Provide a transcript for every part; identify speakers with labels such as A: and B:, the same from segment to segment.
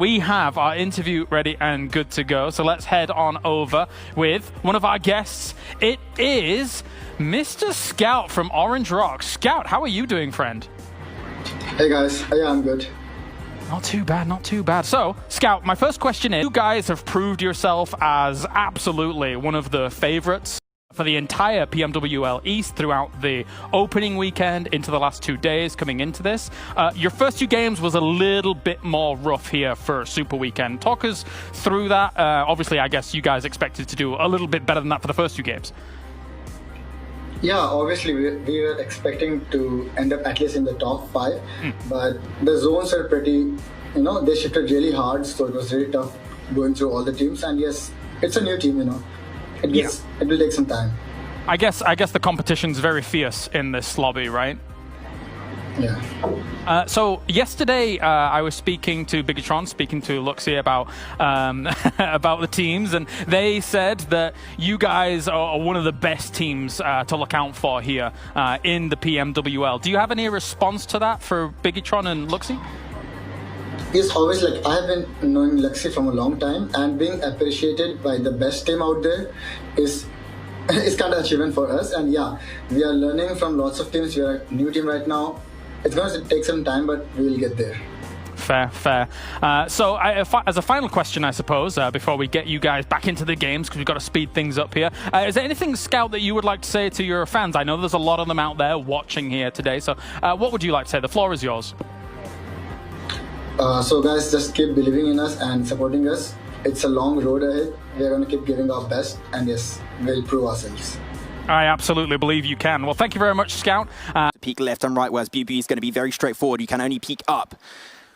A: We have our interview ready and good to go, so let's head on over with one of our guests. It is Mr. Scout from Orange Rock. Scout, how are you doing, friend?
B: Hey guys, yeah, I'm good.
A: Not too bad, not too bad. So, Scout, my first question is, you guys have proved yourself as absolutely one of the favorites for the entire Pmwl East throughout the opening weekend into the last 2 days coming into this. Your first 2 games was a little bit more rough here for Super Weekend. Talk us through that. Obviously, I guess you guys expected to do a little bit better than that for the first 2 games.
B: Yeah, obviously we were expecting to end up at least in the top 5, but the zones are pretty, they shifted really hard, so it was really tough going through all the teams. And yes, it's a new team, it will take some time.
A: I guess the competition's very fierce in this lobby, right?
B: Yeah.
A: So yesterday I was speaking to Bigatron, speaking to Luxie about about the teams, and they said that you guys are one of the best teams to look out for here in the Pmwl. Do you have any response to that for Bigatron and Luxie?
B: Yes, always. Like, I have been knowing Luxie from a long time, and being appreciated by the best team out there is kind of achievement for us. And yeah, we are learning from lots of teams. We are a new team right now. It's going to take some time, but we will get there.
A: Fair. So as a final question, I suppose, before we get you guys back into the games, because we've got to speed things up here, is there anything, Scout, that you would like to say to your fans? I know there's a lot of them out there watching here today, so what would you like to say? The floor is yours.
B: So guys, just keep believing in us and supporting us. It's a long road ahead. We're going to keep giving our best, and yes, we'll prove ourselves.
A: I absolutely believe you can. Well, thank you very much, Scout.
C: Peek left and right, whereas Pubg is going to be very straightforward. You can only peek up.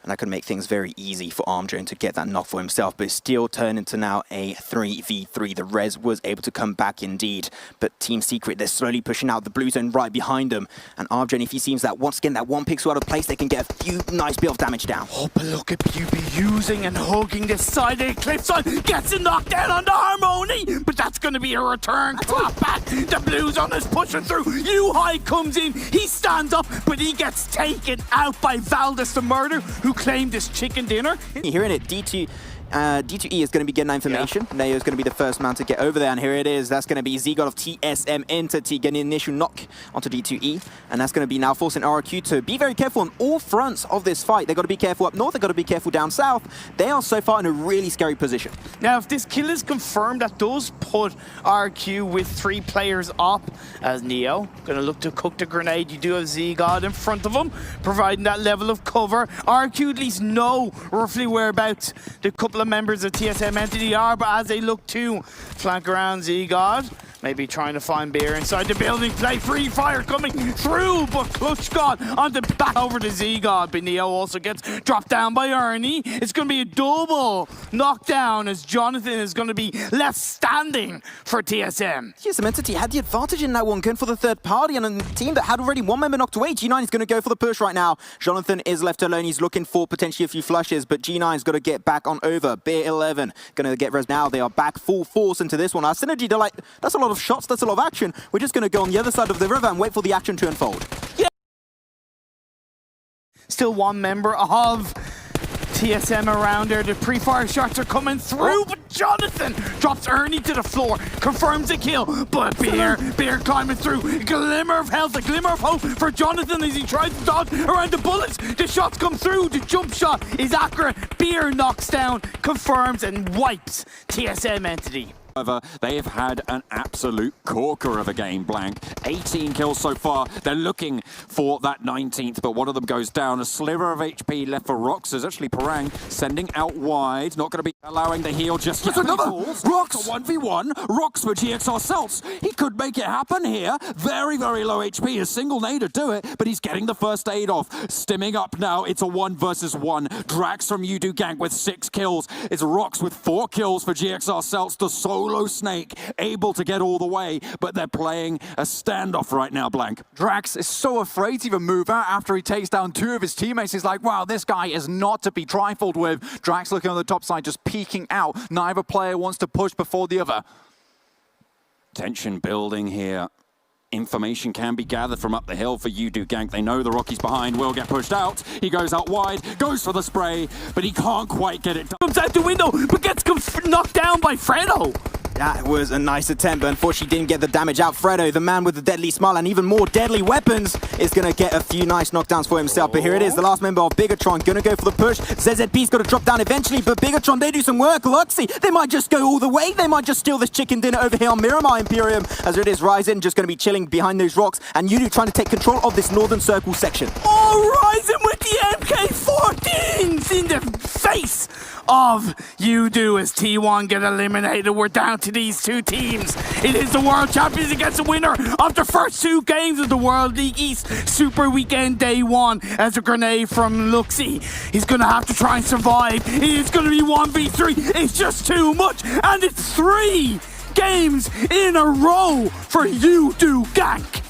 C: And that could make things very easy for Armdrone to get that knock for himself, but it still turned into now a 3v3. The res was able to come back indeed, but Team Secret, they're slowly pushing out the blue zone right behind them. And Armdrone, if he seems that once again, that 1 pixel out of place, they can get a few nice bit of damage down.
D: Oh, but look at Pubg using and hugging this side of the cliffside, gets a knockdown on the Harmony, but that's going to be a return clap back. The blue zone is pushing through. U-High comes in, he stands up, but he gets taken out by Valdez the Murder, who claimed his chicken dinner.
C: You're hearing it, D2E is going to be getting that information. Yeah. Neo is going to be the first man to get over there, and here it is. That's going to be Z-God of TSM Entity getting the initial knock onto D2E, and that's going to be now forcing RRQ to be very careful on all fronts of this fight. They've got to be careful up north, they've got to be careful down south. They are so far in a really scary position.
D: Now, if this kill is confirmed, that does put RRQ with 3 players up, as Neo going to look to cook the grenade. You do have Z-God in front of him, providing that level of cover. RRQ at least know roughly whereabouts the couple of members of TSM Entity are, but as they look to flank around Z-God, maybe trying to find Beer inside the building, play free fire coming through, but Clutch God on the back over to Z-God, but Neo also gets dropped down by Ernie. It's going to be a double knockdown as Jonathan is going to be left standing for TSM.
C: TSM Entity had the advantage in that one, going for the third party, and a team that had already 1 member knocked away. G9 is going to go for the push right now. Jonathan is left alone. He's looking for potentially a few flushes, but G9's got to get back on over. Beer 11 going to get res now. They are back full force into this one. Our Synergy, they're like, that's a lot of shots, that's a lot of action. We're just going to go on the other side of the river and wait for the action to unfold.
D: Yeah. Still 1 member of TSM around there. The pre-fire shots are coming through, but Jonathan drops Ernie to the floor, confirms the kill, but Beer climbing through. A glimmer of health, a glimmer of hope for Jonathan as he tries to dodge around the bullets. The shots come through, the jump shot is accurate. Beer knocks down, confirms and wipes TSM Entity.
E: However, they've had an absolute corker of a game, Blank. 18 kills so far. They're looking for that 19th, but one of them goes down. A sliver of HP left for Rox. There's actually Parang sending out wide. Not going to be allowing the heal just yet.
F: Another
E: Rox! A 1v1. Rox for GXR Celts. He could make it happen here. Very, very low HP. A single nade to do it, but he's getting the first aid off. Stimming up now. It's a 1 versus 1. Drax from Udo Gang with 6 kills. It's Rox with 4 kills for GXR Celts. The solo Snake able to get all the way, but they're playing a standoff right now, Blank.
F: Drax is so afraid to even move out after he takes down 2 of his teammates. He's like, wow, this guy is not to be trifled with. Drax looking on the top side, just peeking out. Neither player wants to push before the other.
E: Tension building here information can be gathered from up the hill for Udo Gank. They know the Rockies behind will get pushed out. He goes out wide, goes for the spray, but he can't quite get it done.
D: Comes out the window, but gets knocked down by Fredo.
C: That was a nice attempt, but unfortunately didn't get the damage out. Fredo, the man with the deadly smile and even more deadly weapons, is going to get a few nice knockdowns for himself. But here it is, the last member of Bigatron going to go for the push. ZZP's got to drop down eventually, but Bigatron, they do some work. Luxy, they might just go all the way. They might just steal this chicken dinner over here on Miramar Imperium. As it is, Ryzen just going to be chilling behind those rocks, and Udo trying to take control of this northern circle section.
D: Oh, Ryzen with the MK14s in the face of Udo as T1 get eliminated. We're down to these two teams. It is the World Champions against the winner of the first two games of the World League East Super Weekend Day 1 as a grenade from Luxy. He's going to have to try and survive. It's going to be 1v3. It's just too much. And it's 3 games in a row for Udo Gank.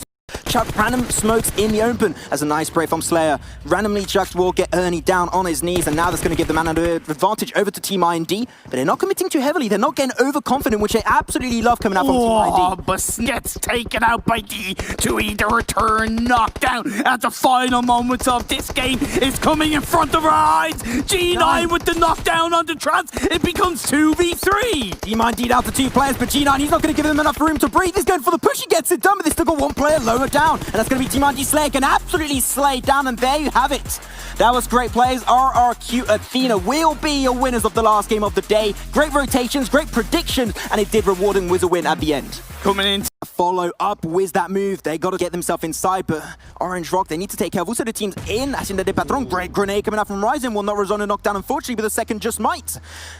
C: Chuck random smokes in the open as a nice spray from Slayer. Randomly Chuck will get Ernie down on his knees, and now that's going to give the man an advantage over to Team IND, but they're not committing too heavily. They're not getting overconfident, which they absolutely love coming out from Team IND.
D: But gets taken out by D to either return knockdown at the final moments of this game. Is coming in front of our eyes. G9 with the knockdown on the trans. It becomes 2v3.
C: Team IND out to 2 players, but G9, he's not going to give them enough room to breathe. He's going for the push. He gets it done, but they still got 1 player lower down, and that's going to be Team IND. Slayer can absolutely slay down, and there you have it. That was great plays. RRQ Athena will be your winners of the last game of the day. Great rotations, great predictions, and it did rewarding Wiz a win at the end.
D: Coming in.
C: Follow up with that move. They got to get themselves inside, but Orange Rock, they need to take care of also the teams in. Hacienda de Patron, great grenade coming out from Ryzen. Will not result in a knockdown, unfortunately, but the second just might.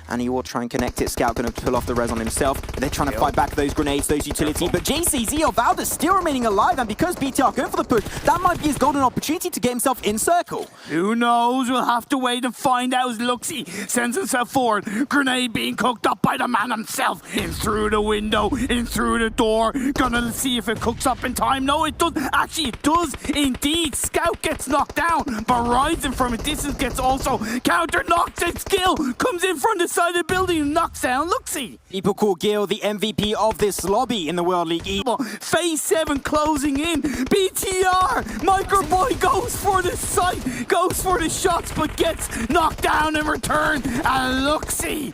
C: And he will try and connect it. Scout going to pull off the res on himself. They're trying to fight back those grenades, those utility. But JCZ or Valdes still remaining alive, and because BTR going for the push, that might be his golden opportunity to get himself in circle.
D: Who knows? We'll have to wait and find out as Luxy sends himself forward. Grenade being cooked up by the man himself. In through the window, in through the door. Gonna see if it cooks up in time. No, it does. Actually, it does indeed. Scout gets knocked down, but Ryzen from a distance gets also counter-knocked. And Skill comes in from the side of the building and knocks down Luxy.
C: People call Gil the MVP of this lobby in the World League E.
D: Phase 7 closing in. BTR! Microboy goes for the sight, goes for the shots, but gets knocked down in return. And Luxy,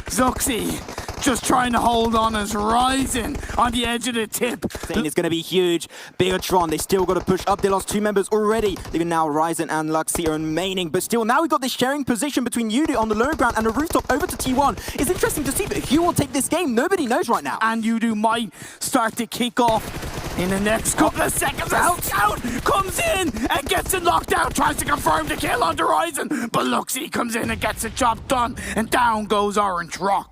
D: Zuxy, just trying to hold on as Ryzen on the edge of the tip.
C: It's going to be huge. Bigatron, they still got to push up. They lost 2 members already. Even now, Ryzen and Luxy are remaining. But still, now we've got this sharing position between Udo on the low ground and the rooftop over to T1. It's interesting to see, but who will take this game? Nobody knows right now.
D: And Udo might start to kick off in the next couple of seconds. Scout comes in and gets it knocked down. Tries to confirm the kill on the Ryzen. But Luxy comes in and gets the job done. And down goes Orange Rock.